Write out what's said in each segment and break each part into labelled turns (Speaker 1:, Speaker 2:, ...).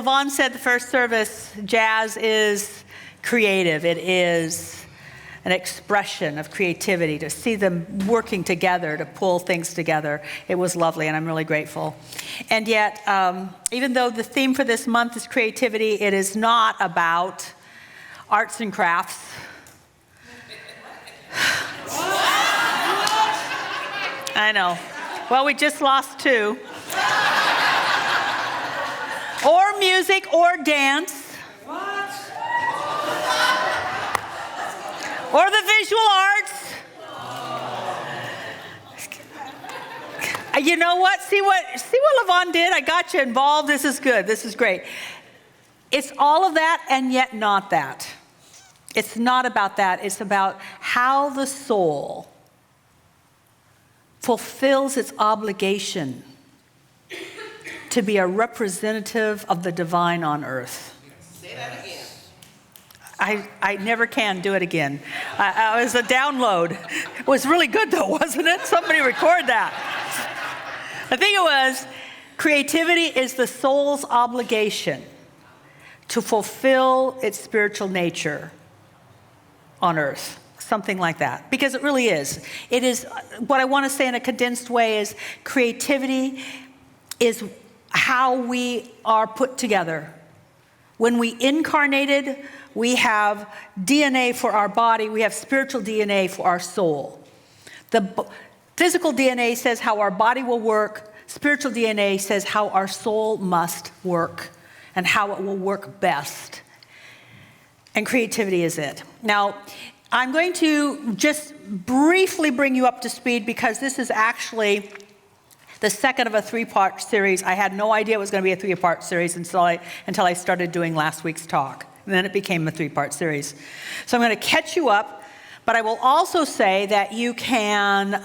Speaker 1: LaVon said the first service, jazz is creative. It is an expression of creativity, to see them working together, to pull things together. It was lovely, and I'm really grateful. And yet, even though the theme for this month is creativity, it is not about arts and crafts. I know. Well, we just lost 2. Or music or dance. Or the visual arts. You know what? See what LaVon did? I got you involved. This is good. This is great. It's all of that and yet not that. It's not about that. It's about how the soul fulfills its obligation to be a representative of the divine on earth.
Speaker 2: Say that again.
Speaker 1: I never can do it again. It was a download. It was really good though, wasn't it? Somebody record that. I think it was, creativity is the soul's obligation to fulfill its spiritual nature on earth. Something like that. Because it really is. It is, what I want to say in a condensed way is, creativity is how we are put together. When we incarnated, we have DNA for our body, we have spiritual DNA for our soul. The physical DNA says how our body will work, spiritual DNA says how our soul must work and how it will work best. And creativity is it. Now, I'm going to just briefly bring you up to speed because this is actually the second of a 3-part series. I had no idea it was going to be a 3-part series until I started doing last week's talk. And then it became a 3-part series. So I'm going to catch you up, but I will also say that you can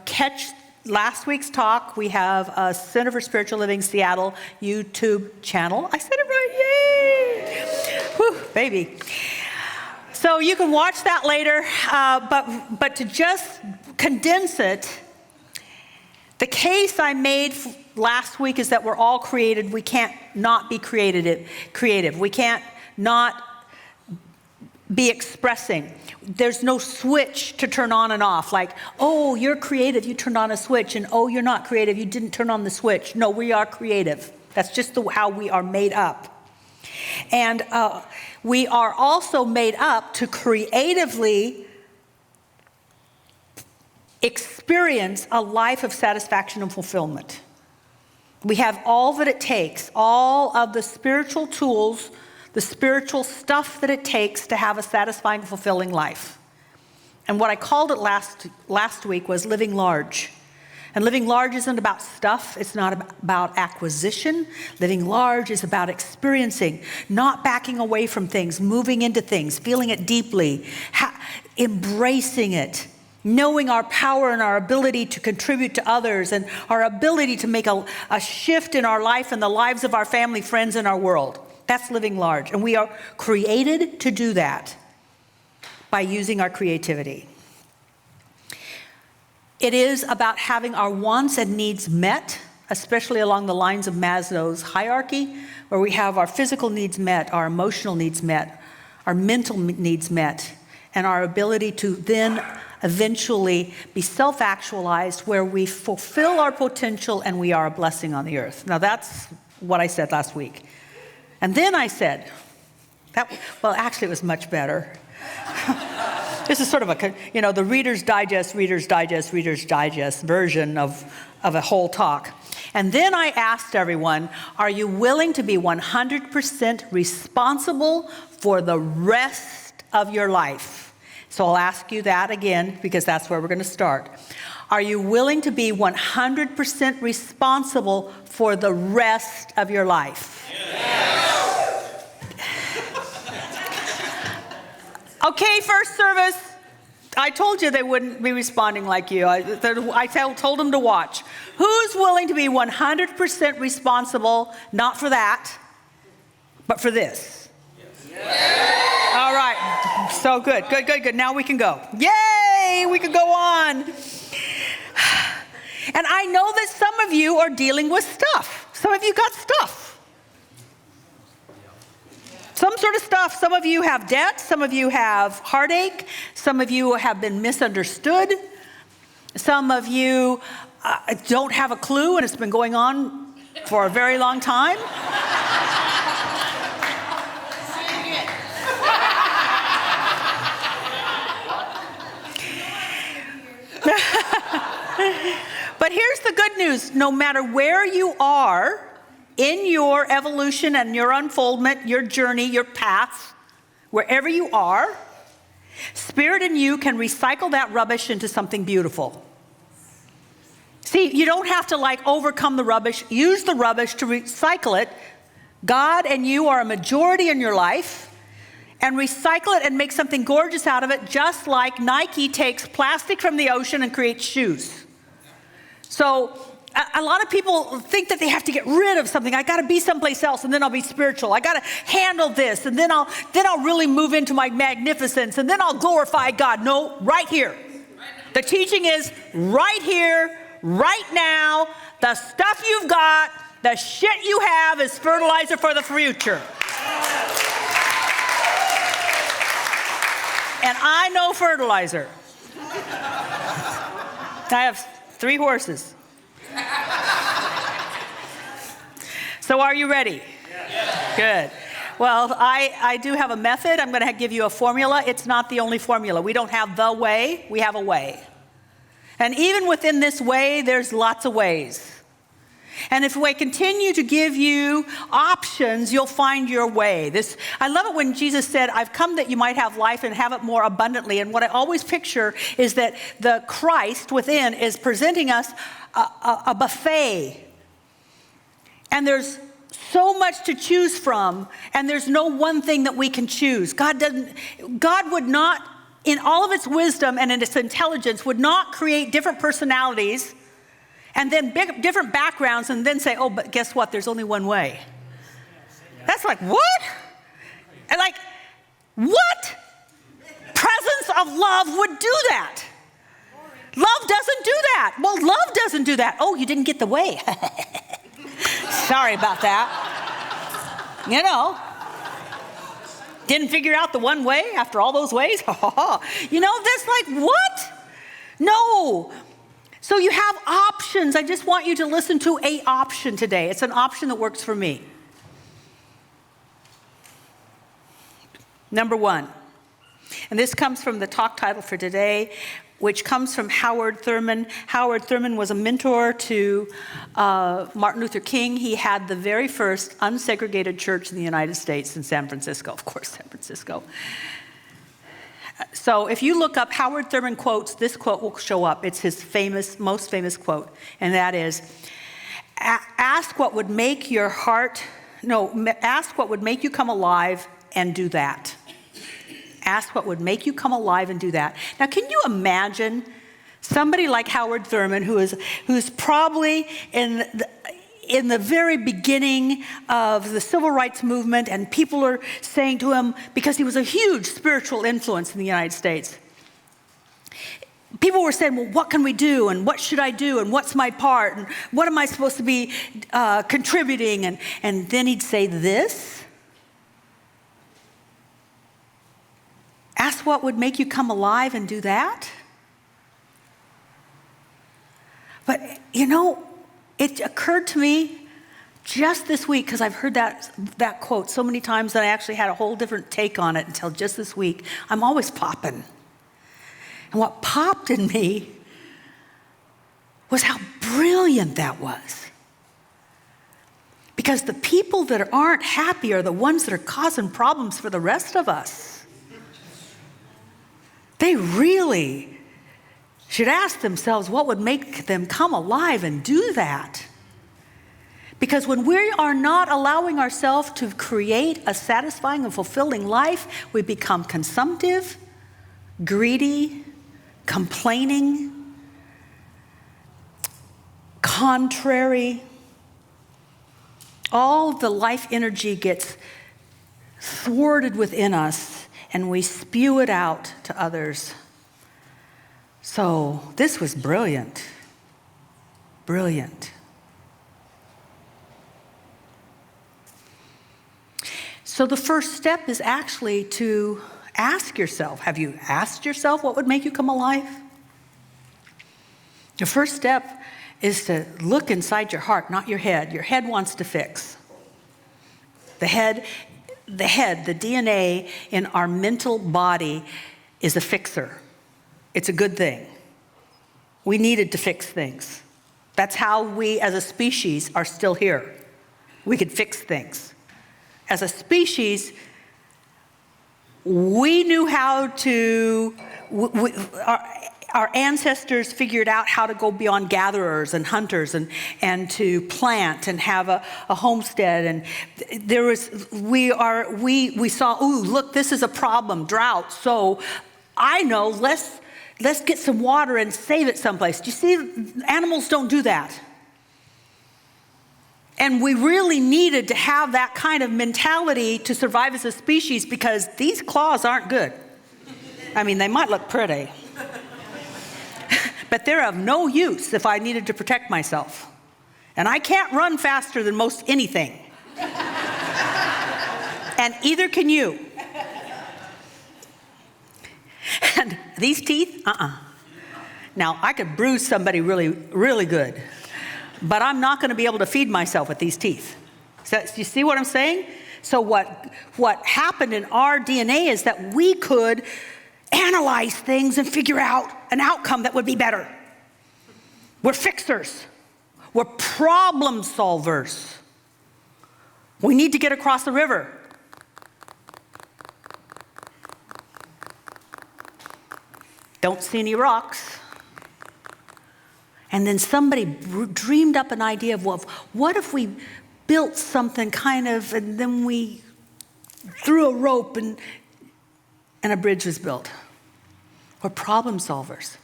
Speaker 1: catch last week's talk. We have a Center for Spiritual Living Seattle YouTube channel. I said it right, yay! Whew, baby. So you can watch that later, but to just condense it, the case I made last week is that we're all created. We can't not be creative. We can't not be expressing. There's no switch to turn on and off. Like, oh, you're creative, you turned on a switch, and oh, you're not creative, you didn't turn on the switch. No, we are creative. That's just how we are made up. And we are also made up to creatively experience a life of satisfaction and fulfillment. We have all that it takes, all of the spiritual tools, the spiritual stuff that it takes to have a satisfying, fulfilling life. And what I called it last week was living large. And living large isn't about stuff. It's not about acquisition. Living large is about experiencing, not backing away from things, moving into things, feeling it deeply, embracing it, knowing our power and our ability to contribute to others and our ability to make a shift in our life and the lives of our family, friends, and our world. That's living large. And we are created to do that by using our creativity. It is about having our wants and needs met, especially along the lines of Maslow's hierarchy, where we have our physical needs met, our emotional needs met, our mental needs met, and our ability to then eventually be self-actualized, where we fulfill our potential and we are a blessing on the earth. Now that's what I said last week. And then I said, actually it was much better. This is sort of the Reader's Digest version of a whole talk. And then I asked everyone, are you willing to be 100% responsible for the rest of your life? So I'll ask you that again, because that's where we're going to start. Are you willing to be 100% responsible for the rest of your life? Yes. Okay, first service. I told you they wouldn't be responding like you. I told them to watch. Who's willing to be 100% responsible, not for that, but for this? Yes. All right. So good. Now we can go. Yay! We can go on. And I know that some of you are dealing with stuff. Some of you got stuff. Some sort of stuff. Some of you have debt. Some of you have heartache. Some of you have been misunderstood. Some of you don't have a clue, and it's been going on for a very long time. But here's the good news. No matter where you are in your evolution and your unfoldment, your journey, your path, wherever you are, Spirit in you can recycle that rubbish into something beautiful. See, you don't have to overcome the rubbish. Use the rubbish to recycle it. God and you are a majority in your life, and recycle it and make something gorgeous out of it, just like Nike takes plastic from the ocean and creates shoes. So a lot of people think that they have to get rid of something. I got to be someplace else, and then I'll be spiritual. I got to handle this, and then I'll really move into my magnificence, and then I'll glorify God. No, right here. The teaching is right here, right now. The stuff you've got, the shit you have is fertilizer for the future. And I know fertilizer. I have 3 horses. So are you ready? Yes. Good. Well, I do have a method. I'm going to give you a formula. It's not the only formula. We don't have the way. We have a way. And even within this way, there's lots of ways. And if we continue to give you options, you'll find your way. I love it when Jesus said, I've come that you might have life and have it more abundantly. And what I always picture is that the Christ within is presenting us a buffet. And there's so much to choose from, and there's no one thing that we can choose. God would not, in all of its wisdom and in its intelligence, would not create different personalities and then different backgrounds, and then say, oh, but guess what? There's only one way. That's like, what? And what presence of love would do that? Love doesn't do that. Well, love doesn't do that. Oh, you didn't get the way. Sorry about that. Didn't figure out the one way after all those ways. That's like, what? No. So you have options. I just want you to listen to an option today. It's an option that works for me. Number 1, and this comes from the talk title for today, which comes from Howard Thurman. Howard Thurman was a mentor to Martin Luther King. He had the very first unsegregated church in the United States in San Francisco. Of course, San Francisco. So if you look up Howard Thurman quotes, this quote will show up. It's his most famous quote, and that is, ask what would make you come alive and do that. Ask what would make you come alive and do that. Now, can you imagine somebody like Howard Thurman, who's probably in the very beginning of the civil rights movement, and people are saying to him, because he was a huge spiritual influence in the United States, people were saying, well, what can we do? And what should I do? And what's my part? And what am I supposed to be contributing? And then he'd say this. Ask what would make you come alive and do that. But, it occurred to me just this week, because I've heard that quote so many times that I actually had a whole different take on it until just this week. I'm always popping. And what popped in me was how brilliant that was. Because the people that aren't happy are the ones that are causing problems for the rest of us. They really should ask themselves what would make them come alive and do that. Because when we are not allowing ourselves to create a satisfying and fulfilling life, we become consumptive, greedy, complaining, contrary. All the life energy gets thwarted within us, and we spew it out to others. So this was brilliant. Brilliant. So the first step is actually to ask yourself, have you asked yourself what would make you come alive? The first step is to look inside your heart, not your head. Your head wants to fix. The head, the DNA in our mental body is a fixer. It's a good thing. We needed to fix things. That's how we as a species are still here. We could fix things. As a species, we knew how to, our ancestors figured out how to go beyond gatherers and hunters and to plant and have a homestead. And there was, we saw, ooh, look, this is a problem, drought. So I know, let's get some water and save it someplace. Do you see, animals don't do that. And we really needed to have that kind of mentality to survive as a species because these claws aren't good. I mean, they might look pretty, but they're of no use if I needed to protect myself. And I can't run faster than most anything. And either can you. And these teeth, Now, I could bruise somebody really, really good, but I'm not going to be able to feed myself with these teeth. So, you see what I'm saying? So what happened in our DNA is that we could analyze things and figure out an outcome that would be better. We're fixers. We're problem solvers. We need to get across the river. Don't see any rocks. And then somebody dreamed up an idea of, well, what if we built something kind of, and then we threw a rope and a bridge was built. We're problem solvers.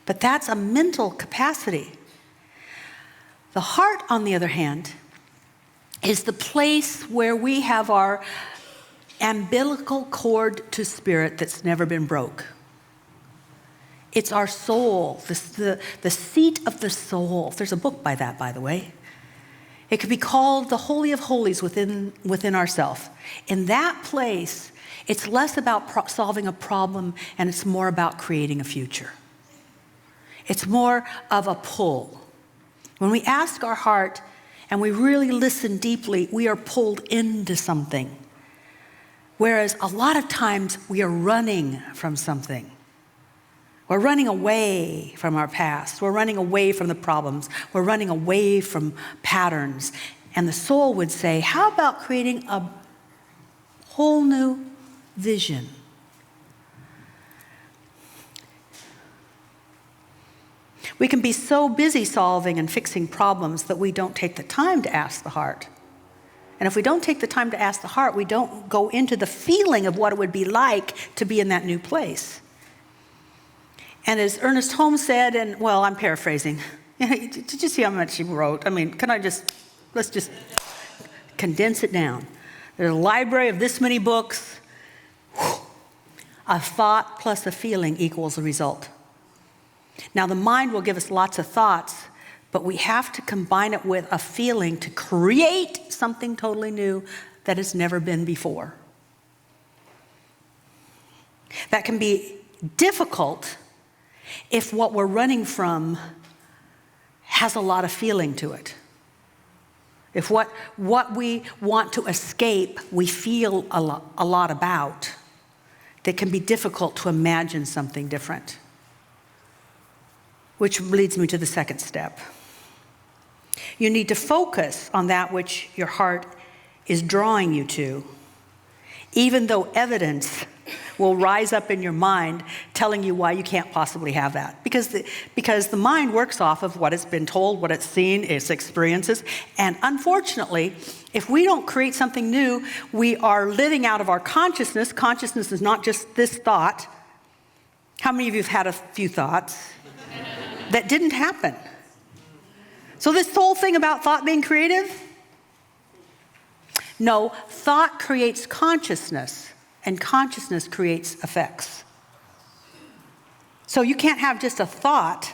Speaker 1: But that's a mental capacity. The heart, on the other hand, is the place where we have our umbilical cord to spirit that's never been broke. It's our soul, the seat of the soul. There's a book by that, by the way. It could be called the Holy of Holies within ourselves. In that place, it's less about solving a problem and it's more about creating a future. It's more of a pull. When we ask our heart and we really listen deeply, we are pulled into something. Whereas a lot of times we are running from something. We're running away from our past. We're running away from the problems. We're running away from patterns. And the soul would say, how about creating a whole new vision? We can be so busy solving and fixing problems that we don't take the time to ask the heart. And if we don't take the time to ask the heart, we don't go into the feeling of what it would be like to be in that new place. And as Ernest Holmes said, and well, I'm paraphrasing. Did you see how much he wrote? I mean, let's just condense it down. There's a library of this many books. A thought plus a feeling equals a result. Now, the mind will give us lots of thoughts, but we have to combine it with a feeling to create something totally new that has never been before. That can be difficult if what we're running from has a lot of feeling to it. If what we want to escape, we feel a lot about, that can be difficult to imagine something different. Which leads me to the second step. You need to focus on that which your heart is drawing you to, even though evidence will rise up in your mind telling you why you can't possibly have that. Because the mind works off of what it's been told, what it's seen, its experiences. And unfortunately, if we don't create something new, we are living out of our consciousness. Consciousness is not just this thought. How many of you have had a few thoughts that didn't happen? So this whole thing about thought being creative? No, thought creates consciousness. And consciousness creates effects. So you can't have just a thought.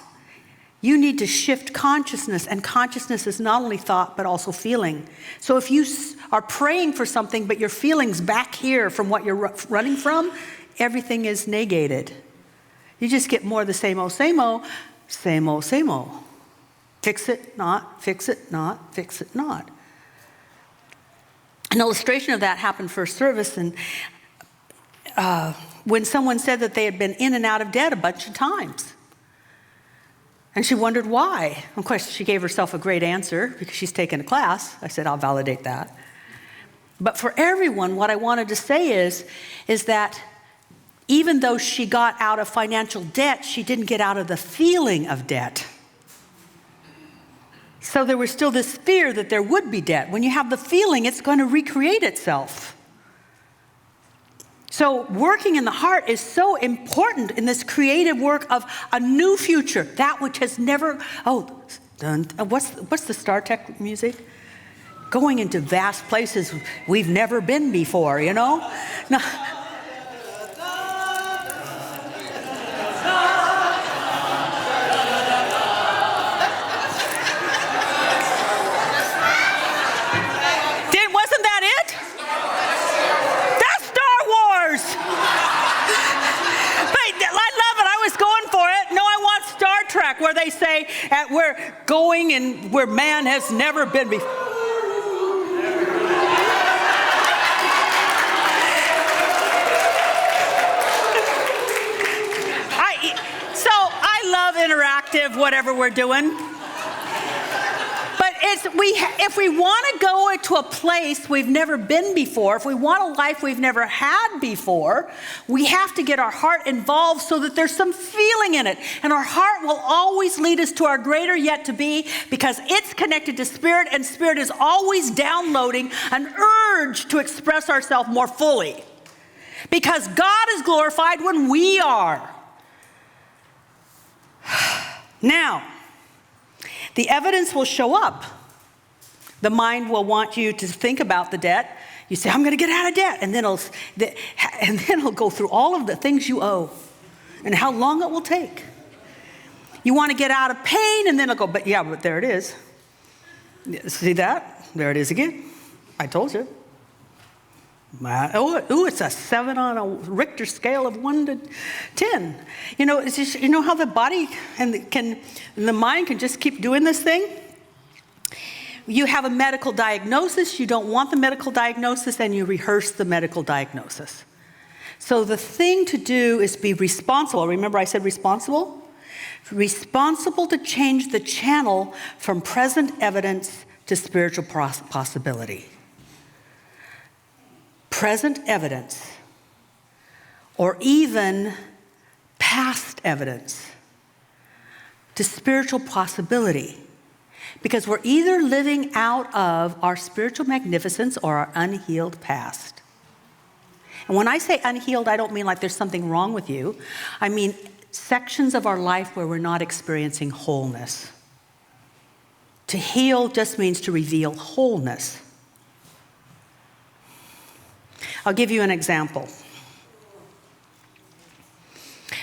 Speaker 1: You need to shift consciousness, and consciousness is not only thought, but also feeling. So if you are praying for something, but your feelings back here from what you're running from, everything is negated. You just get more of the same old, same old, same old, same old. Fix it, not, fix it, not, fix it, not. An illustration of that happened first service, and when someone said that they had been in and out of debt a bunch of times. And she wondered why. Of course, she gave herself a great answer because she's taken a class. I said, I'll validate that. But for everyone, what I wanted to say is that even though she got out of financial debt, she didn't get out of the feeling of debt. So there was still this fear that there would be debt. When you have the feeling, it's going to recreate itself. So working in the heart is so important in this creative work of a new future, that which has never, what's the Star Trek music? Going into vast places we've never been before, you know? No. Wasn't that it? That's Star Wars. But I love it. I was going for it. No, I want Star Trek, where they say we're going and where man has never been before. I love interactive, whatever we're doing. But if we want to go into a place we've never been before, if we want a life we've never had before, we have to get our heart involved so that there's some feeling in it. And our heart will always lead us to our greater yet to be, because it's connected to spirit, and spirit is always downloading an urge to express ourselves more fully. Because God is glorified when we are. Now, the evidence will show up. The mind will want you to think about the debt. You say, I'm going to get out of debt. And then it'll go through all of the things you owe and how long it will take. You want to get out of pain, and then it'll go, but there it is. See that? There it is again. I told you. It's a 7 on a Richter scale of 1 to 10. It's just, how the body and the mind can just keep doing this thing? You have a medical diagnosis, you don't want the medical diagnosis, and you rehearse the medical diagnosis. So the thing to do is be responsible. Remember I said responsible? Responsible to change the channel from present evidence to spiritual possibility. Present evidence, or even past evidence, to spiritual possibility. Because we're either living out of our spiritual magnificence or our unhealed past. And when I say unhealed, I don't mean like there's something wrong with you. I mean sections of our life where we're not experiencing wholeness. To heal just means to reveal wholeness. I'll give you an example.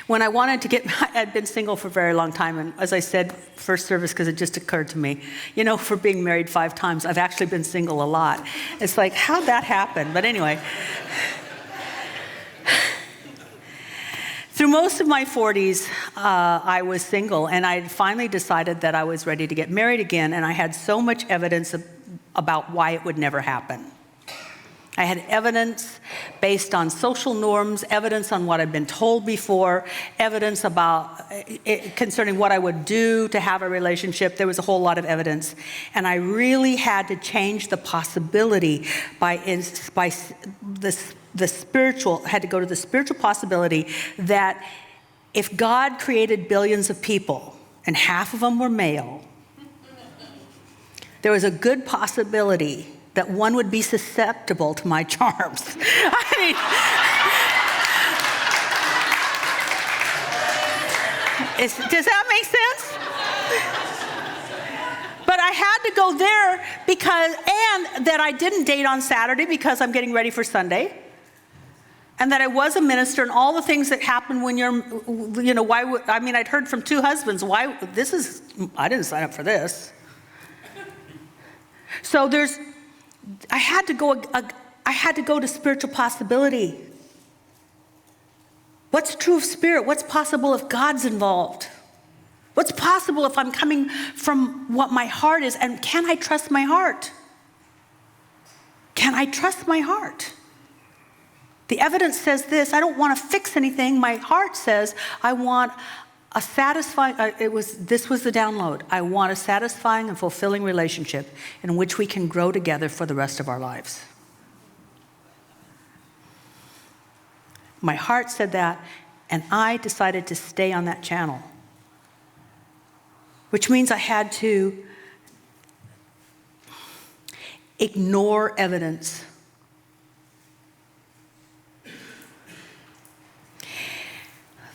Speaker 1: When I wanted to I'd been single for a very long time, and as I said, first service, because it just occurred to me, for being married 5 times, I've actually been single a lot. It's like, how'd that happen? But anyway, through most of my 40s, I was single, and I finally decided that I was ready to get married again, and I had so much evidence about why it would never happen. I had evidence based on social norms, evidence on what I'd been told before, evidence concerning what I would do to have a relationship. There was a whole lot of evidence. And I really had to change the possibility had to go to the spiritual possibility that if God created billions of people and half of them were male, there was a good possibility that one would be susceptible to my charms. Does that make sense? But I had to go there and that I didn't date on Saturday because I'm getting ready for Sunday. And that I was a minister, and all the things that happen when I'd heard from 2 husbands, I didn't sign up for this. So I had to go to spiritual possibility. What's true of spirit? What's possible if God's involved? What's possible if I'm coming from what my heart is? And can I trust my heart? Can I trust my heart? The evidence says this: I don't want to fix anything. My heart says I want a satisfying, this was the download. I want a satisfying and fulfilling relationship in which we can grow together for the rest of our lives. My heart said that, and I decided to stay on that channel, which means I had to ignore evidence.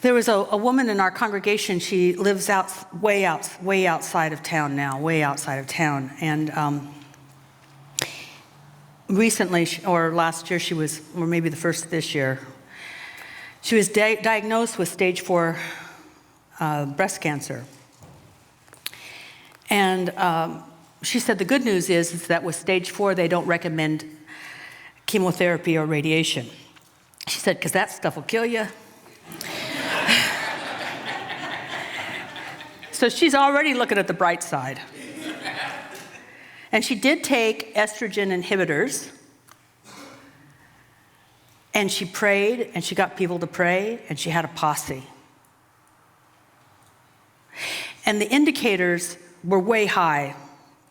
Speaker 1: There was a woman in our congregation. She lives way outside of town now, way outside of town. And recently, or last year, or maybe the first this year, she was diagnosed with stage 4 breast cancer. And she said the good news is that with stage 4, they don't recommend chemotherapy or radiation. She said, because that stuff will kill you. So she's already looking at the bright side. And she did take estrogen inhibitors. And she prayed, and she got people to pray, and she had a posse. And the indicators were way high.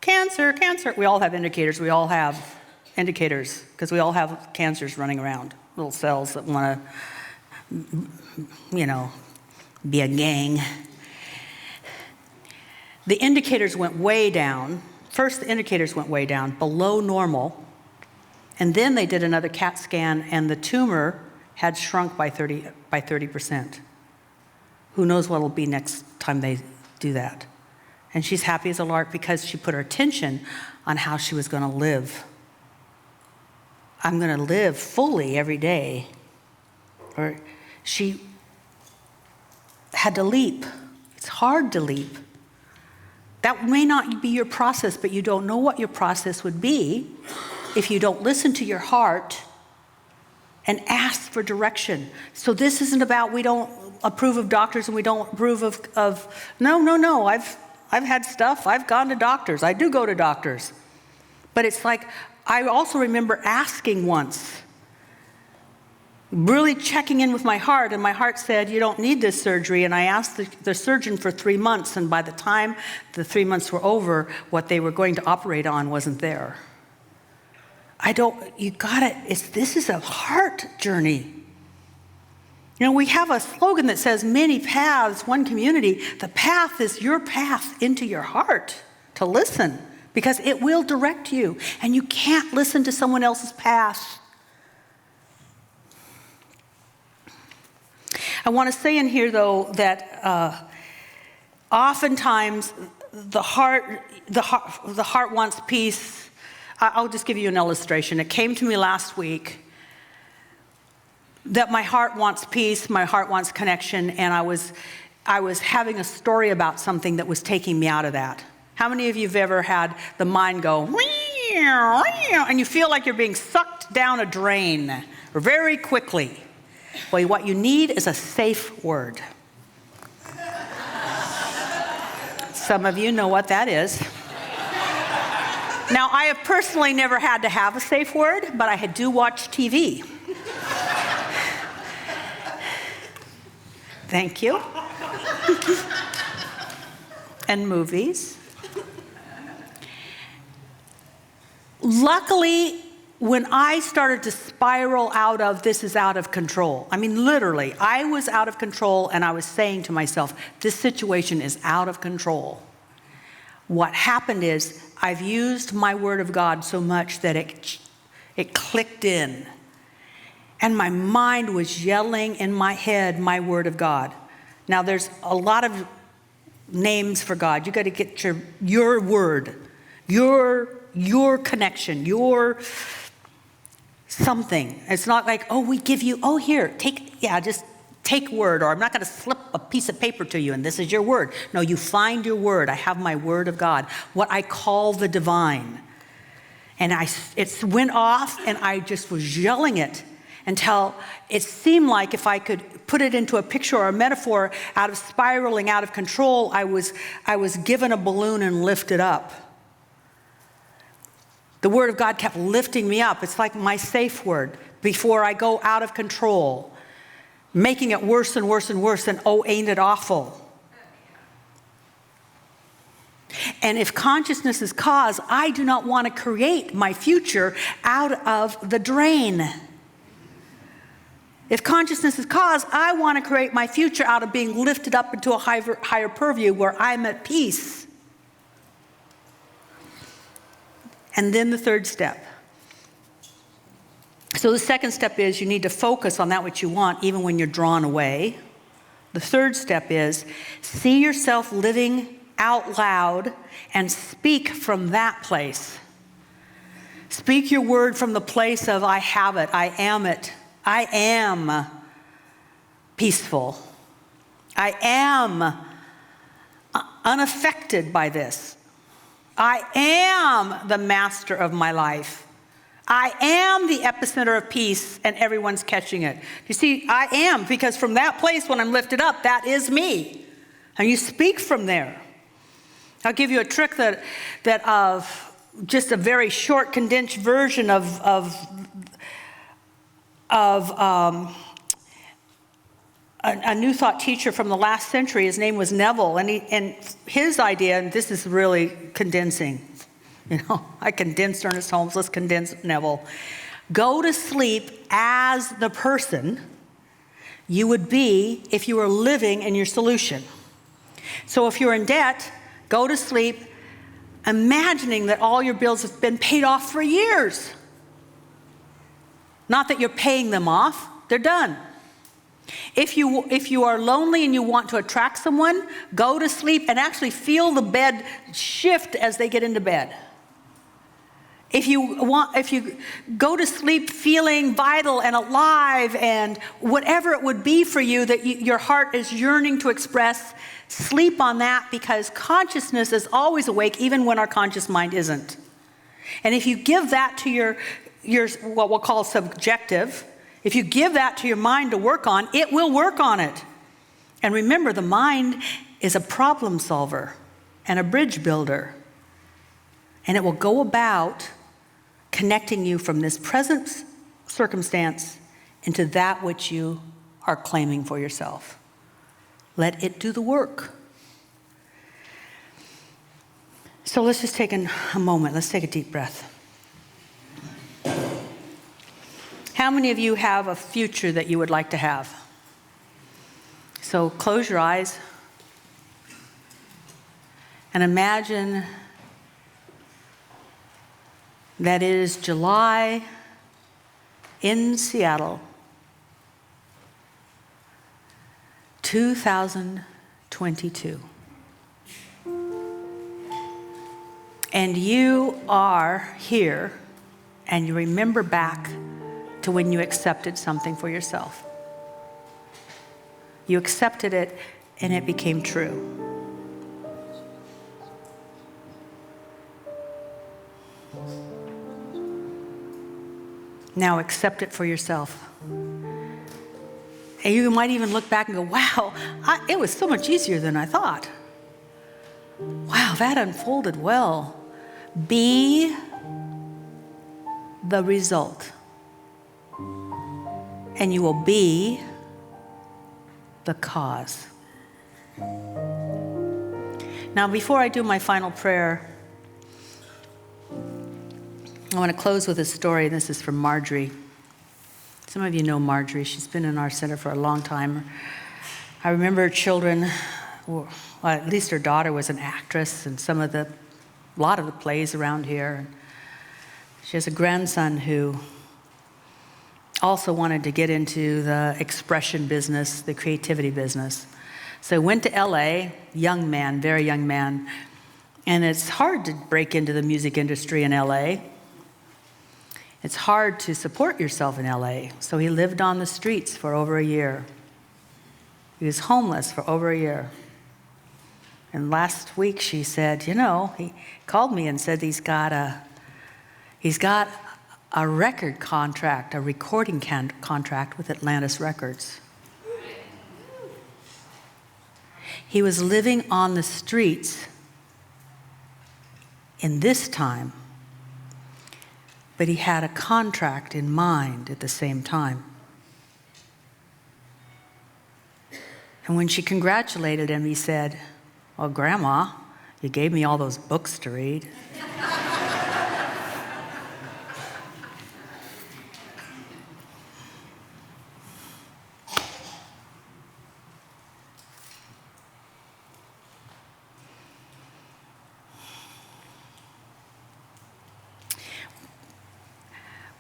Speaker 1: Cancer, cancer. We all have indicators. We all have indicators because we all have cancers running around, little cells that want to, be a gang. The indicators went way down. First, the indicators went way down, below normal. And then they did another CAT scan, and the tumor had shrunk by 30%. Who knows what it'll be next time they do that? And she's happy as a lark because she put her attention on how she was going to live. I'm going to live fully every day. Or she had to leap. It's hard to leap. That may not be your process, but you don't know what your process would be if you don't listen to your heart and ask for direction. So this isn't about we don't approve of doctors and we don't approve of no. I've had stuff. I've gone to doctors. I do go to doctors. But it's like, I also remember asking once, really checking in with my heart, and my heart said, you don't need this surgery. And I asked the surgeon for 3 months, and by the time the 3 months were over, what they were going to operate on wasn't there. This is a heart journey. We have a slogan that says, many paths, one community. The path is your path into your heart to listen, because it will direct you, and you can't listen to someone else's path. I want to say in here, though, that oftentimes the heart wants peace. I'll just give you an illustration. It came to me last week that my heart wants peace, my heart wants connection, and I was having a story about something that was taking me out of that. How many of you have ever had the mind go, and you feel like you're being sucked down a drain very quickly? Well, what you need is a safe word. Some of you know what that is. Now, I have personally never had to have a safe word, but I do watch TV. Thank you. And movies. Luckily, when I started to spiral out of this is out of control, I mean, literally, I was out of control, and I was saying to myself, this situation is out of control. What happened is I've used my word of God so much that it clicked in. And my mind was yelling in my head, my word of God. Now, there's a lot of names for God. You got to get your word, your connection, your something. It's not like, we give you, here, just take word, or I'm not going to slip a piece of paper to you and this is your word. No, you find your word. I have my word of God, what I call the divine. And it went off, and I just was yelling it until it seemed like if I could put it into a picture or a metaphor, out of spiraling out of control, I was given a balloon and lifted up. The Word of God kept lifting me up. It's like my safe word before I go out of control, making it worse and worse and worse, and oh, ain't it awful? And if consciousness is cause, I do not want to create my future out of the drain. If consciousness is cause, I want to create my future out of being lifted up into a higher purview where I'm at peace. And then the third step. So the second step is you need to focus on that which you want even when you're drawn away. The third step is see yourself living out loud and speak from that place. Speak your word from the place of I have it, I am it. I am peaceful. I am unaffected by this. I am the master of my life. I am the epicenter of peace, and everyone's catching it. You see, I am, because from that place when I'm lifted up, that is me. And you speak from there. I'll give you a trick that of just a very short, condensed version of a New Thought teacher from the last century. His name was Neville, and his idea, and this is really condensing. You know, I condensed Ernest Holmes, let's condense Neville. Go to sleep as the person you would be if you were living in your solution. So if you're in debt, go to sleep imagining that all your bills have been paid off for years. Not that you're paying them off, they're done. If you are lonely and you want to attract someone, go to sleep and actually feel the bed shift as they get into bed. If you go to sleep feeling vital and alive and whatever it would be for you that your heart is yearning to express, sleep on that, because consciousness is always awake even when our conscious mind isn't. And if you give that to your what we'll call subjective, if you give that to your mind to work on, it will work on it. And remember, the mind is a problem solver and a bridge builder. And it will go about connecting you from this present circumstance into that which you are claiming for yourself. Let it do the work. So let's just take a moment. Let's take a deep breath. How many of you have a future that you would like to have? So close your eyes and imagine that it is July in Seattle, 2022. And you are here and you remember back to when you accepted something for yourself. You accepted it and it became true. Now accept it for yourself. And you might even look back and go, wow, it was so much easier than I thought. Wow, that unfolded well. Be the result. And you will be the cause. Now, before I do my final prayer, I want to close with a story. This is from Marjorie. Some of you know Marjorie. She's been in our center for a long time. I remember her children, well, at least her daughter was an actress in a lot of the plays around here. She has a grandson who also wanted to get into the expression business, the creativity business. So he went to LA, young man, very young man. And it's hard to break into the music industry in LA. It's hard to support yourself in LA. So he lived on the streets for over a year. He was homeless for over a year. And last week she said, he called me and said he's got He's got a record contract, a recording contract with Atlantis Records. He was living on the streets in this time, but he had a contract in mind at the same time. And when she congratulated him, he said, "Well, Grandma, you gave me all those books to read."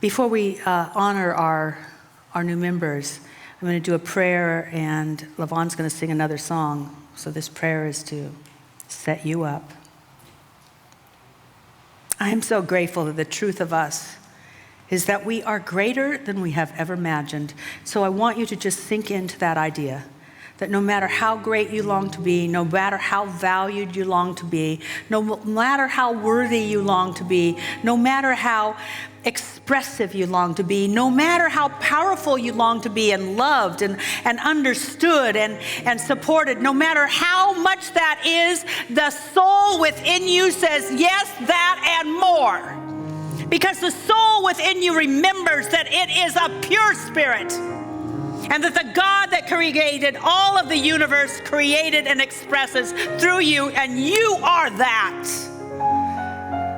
Speaker 1: Before we honor our new members, I'm going to do a prayer, and LaVon's going to sing another song. So this prayer is to set you up. I am so grateful that the truth of us is that we are greater than we have ever imagined. So I want you to just sink into that idea, that no matter how great you long to be, no matter how valued you long to be, no matter how worthy you long to be, no matter how expressive you long to be, no matter how powerful you long to be and loved and understood and supported, no matter how much that is, the soul within you says yes, that and more. Because the soul within you remembers that it is a pure spirit, and that the God that created all of the universe created and expresses through you, and you are that.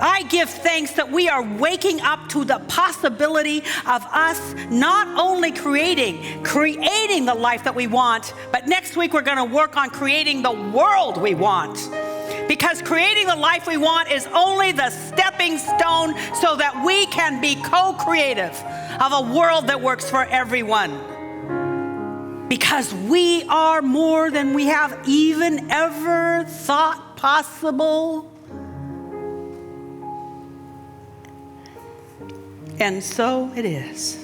Speaker 1: I give thanks that we are waking up to the possibility of us not only creating the life that we want, but next week we're going to work on creating the world we want. Because creating the life we want is only the stepping stone so that we can be co-creative of a world that works for everyone. Because we are more than we have even ever thought possible. And so it is.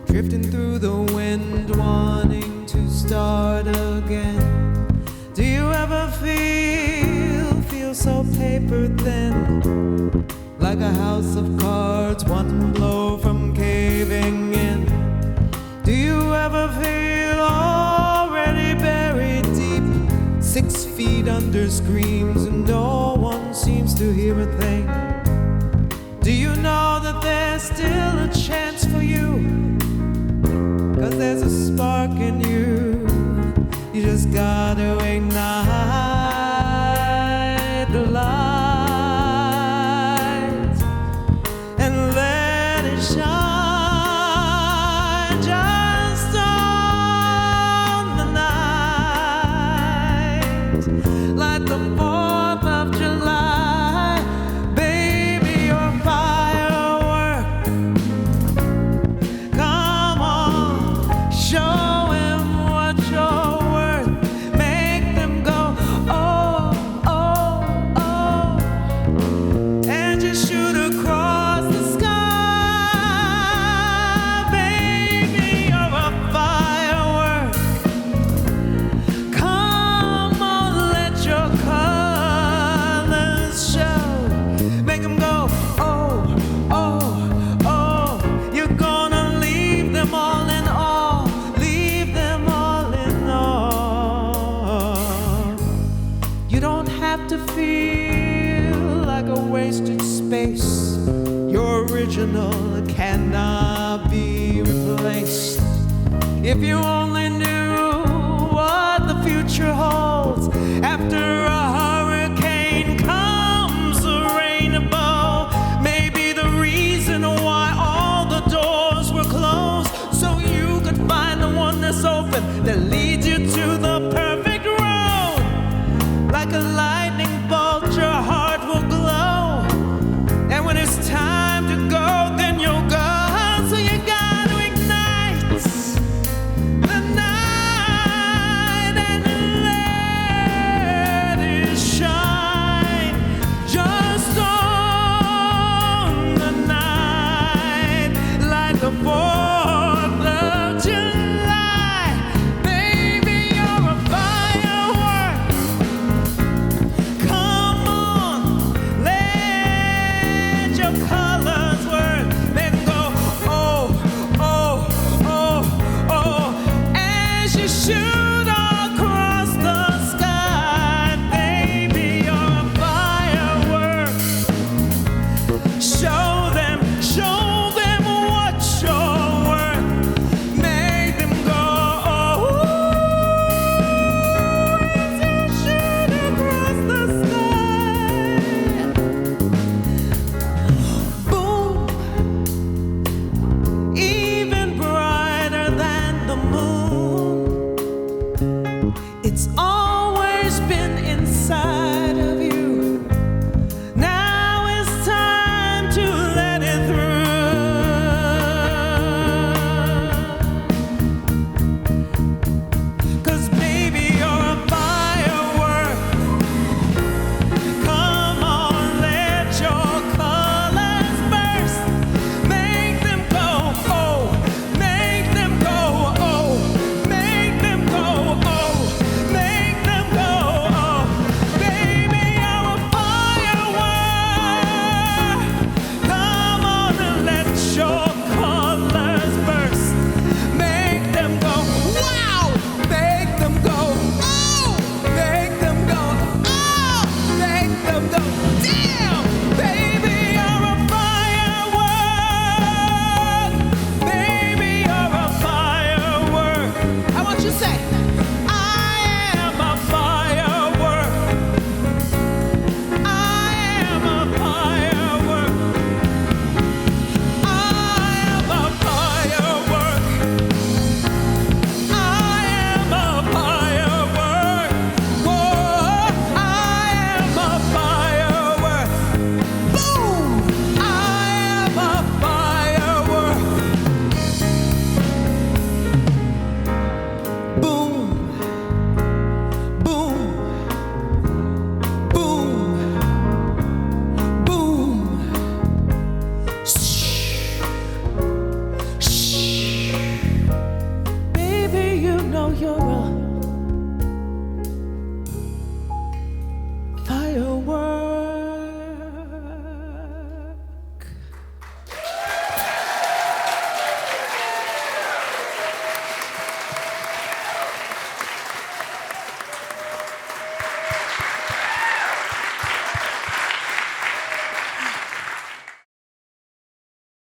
Speaker 2: Drifting through the wind, wanting to start again. Do you ever feel so paper thin, like a house of cards, one blow from caving in? Do you ever feel already buried deep, 6 feet under screams, and no one seems to hear a thing? Do you know that there's still a chance for you? 'Cause there's a spark in you. You just gotta ignite the light and let it shine just on the night, like the 4th of July. Your original cannot be replaced. If you only